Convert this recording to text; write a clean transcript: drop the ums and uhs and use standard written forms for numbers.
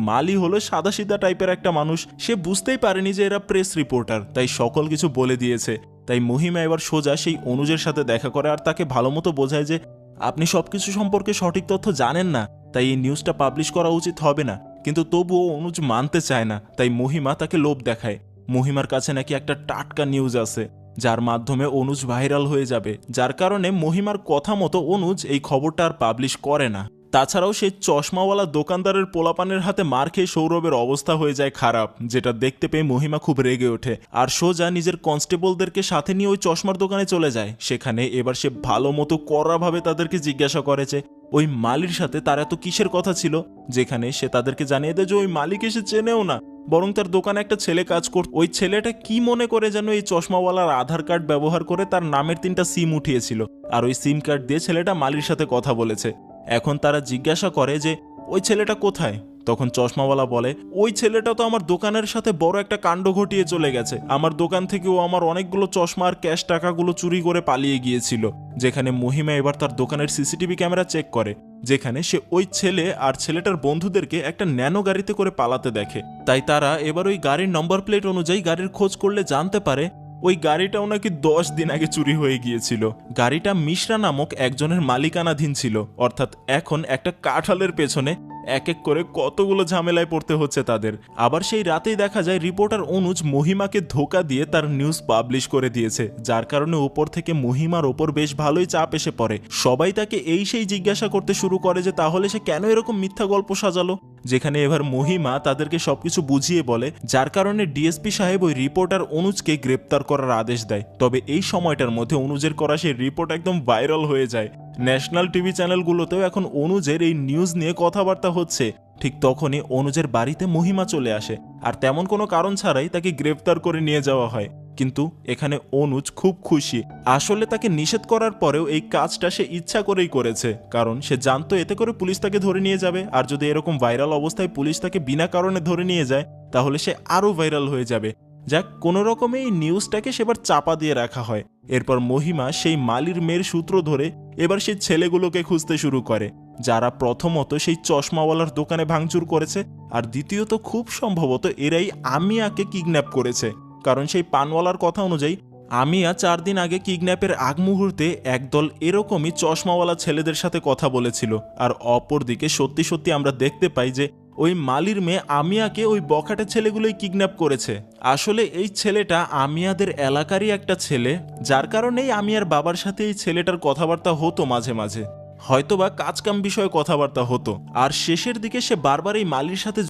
মালি হলো সাদাসিধা টাইপের একটা মানুষ, সে বুঝতেই পারেনি যে এরা প্রেস রিপোর্টার, তাই সকল কিছু বলে দিয়েছে। তাই মহিমা এবার সোজা সেই অনুজের সাথে দেখা করে আর তাকে ভালো মতো বোঝায় যে আপনি সবকিছু সম্পর্কে সঠিক তথ্য জানেন না, তাই এই নিউজটা পাবলিশ করা উচিত হবে না। কিন্তু তবুও অনুজ মানতে চায় না, তাই মহিমা তাকে লোভ দেখায়। মহিমার কাছে নাকি একটা টাটকা নিউজ আছে যার মাধ্যমে অনুজ ভাইরাল হয়ে যাবে, যার কারণে মহিমার কথা মতো অনুজ এই খবরটা আর পাবলিশ করে না। তাছাড়াও সেই চশমাওয়ালা দোকানদারের পোলাপানের হাতে মার খেয়ে সৌরভের অবস্থা হয়ে যায় খারাপ, যেটা দেখতে পেয়ে মহিমা খুব রেগে ওঠে আর সোজা নিজের কনস্টেবলদেরকে সাথে নিয়ে ওই চশমার দোকানে চলে যায়। সেখানে এবার সে ভালো মতো কড়াভাবে তাদেরকে জিজ্ঞাসা করেছে ওই মালির সাথে তার এত কিসের কথা ছিল, যেখানে সে তাদেরকে জানিয়ে দেয় যে ওই মালিক এসে চেনেও না, বরং তার দোকানে একটা ছেলে কাজ করত। ওই ছেলেটা কি মনে করে যেন এই চশমাওয়ালার আধার কার্ড ব্যবহার করে তার নামের 3টা সিম উঠিয়েছিল, আর ওই সিম কার্ড দিয়ে ছেলেটা মালির সাথে কথা বলেছে। এখন তারা জিজ্ঞাসা করে যে ওই ছেলেটা কোথায়, তখন চশমাওয়ালা বলে ওই ছেলেটা তো আমার দোকানের সাথে বড় একটা কাণ্ড ঘটিয়ে চলে গেছে, আমার দোকান থেকে ও আমার অনেকগুলো চশমা আর ক্যাশ টাকাগুলো চুরি করে পালিয়ে গিয়েছিল। যেখানে মহিমা এবার তার দোকানের সিসিটিভি ক্যামেরা চেক করে, যেখানে সে ওই ছেলে আর ছেলেটার বন্ধুদেরকে একটা ন্যানো গাড়িতে করে পালাতে দেখে। তাই তারা এবার ওই গাড়ির নম্বর প্লেট অনুযায়ী গাড়ির খোঁজ করলে জানতে পারে ওই গাড়িটাও নাকি 10 দিন আগে চুরি হয়ে গিয়েছিল। গাড়িটা মিশ্রা নামক একজনের মালিকানাধীন ছিল, অর্থাৎ এখন একটা কাঁঠালের পেছনে এক এক করে কতগুলো ঝামেলায় পড়তে হচ্ছে তাদের। আবার সেই রাতেই দেখা যায় রিপোর্টার অনুজ মহিমাকে ধোকা দিয়ে তার নিউজ পাবলিশ করে দিয়েছে, যার কারণে উপর থেকে মহিমার ওপর বেশ ভালোই চাপ এসে পড়ে। সবাই তাকে এই সেই জিজ্ঞাসা করতে শুরু করে যে তাহলে সে কেন এরকম মিথ্যা গল্প সাজালো, যেখানে এবার মহিমা তাদেরকে সবকিছু বুঝিয়ে বলে, যার কারণে ডিএসপি সাহেব ওই রিপোর্টার অনুজকে গ্রেপ্তার করার আদেশ দেয়। তবে এই সময়টার মধ্যে অনুজের করা সেই রিপোর্ট একদম ভাইরাল হয়ে যায়। ন্যাশনাল টিভি চ্যানেলগুলোতেও এখন অনুজের এই নিউজ নিয়ে কথাবার্তা হচ্ছে। ঠিক তখনই অনুজের বাড়িতে মহিমা চলে আসে আর তেমন কোনো কারণ ছাড়াই তাকে গ্রেপ্তার করে নিয়ে যাওয়া হয়। কিন্তু এখানে অনুজ খুব খুশি, আসলে তাকে নিষেধ করার পরেও এই কাজটা সে ইচ্ছা করেই করেছে, কারণ সে জানতো এতে করে পুলিশ তাকে ধরে নিয়ে যাবে, আর যদি এরকম ভাইরাল অবস্থায় পুলিশ তাকে বিনা কারণে ধরে নিয়ে যায় তাহলে সে আরও ভাইরাল হয়ে যাবে। যাক, কোনো রকমে এই নিউজটাকে সেবার চাপা দিয়ে রাখা হয়। এরপর মহিমা সেই মালির মেয়ের সূত্র ধরে এবার সেই ছেলেগুলোকে খুঁজতে শুরু করে, যারা প্রথমত সেই চশমাওয়ালার দোকানে ভাঙচুর করেছে, আর দ্বিতীয়ত খুব সম্ভবত এরাই আমিয়াকে কিডন্যাপ করেছে, কারণ সেই পানওয়ালার কথা অনুযায়ী আমিয়া 4 দিন আগে কিডন্যাপের আগ মুহূর্তে একদল এরকমই চশমাওয়ালা ছেলেদের সাথে কথা বলেছিল। আর অপরদিকে সত্যি সত্যি আমরা দেখতে পাই যে ওই মালির মেয়ে আমিয়াকে ওই বখাটে ছেলেগুলোই কিডন্যাপ করেছে। আসলে এই ছেলেটা আমিয়াদের এলাকারই একটা ছেলে, যার কারণেই আমিয়ার বাবার সাথে এই ছেলেটার কথাবার্তা হতো মাঝে মাঝে, হয়তোবা কাজকাম বিষয়ে কথাবার্তা হতো। আর শেষের দিকে সে বারবার এই মালির সাথে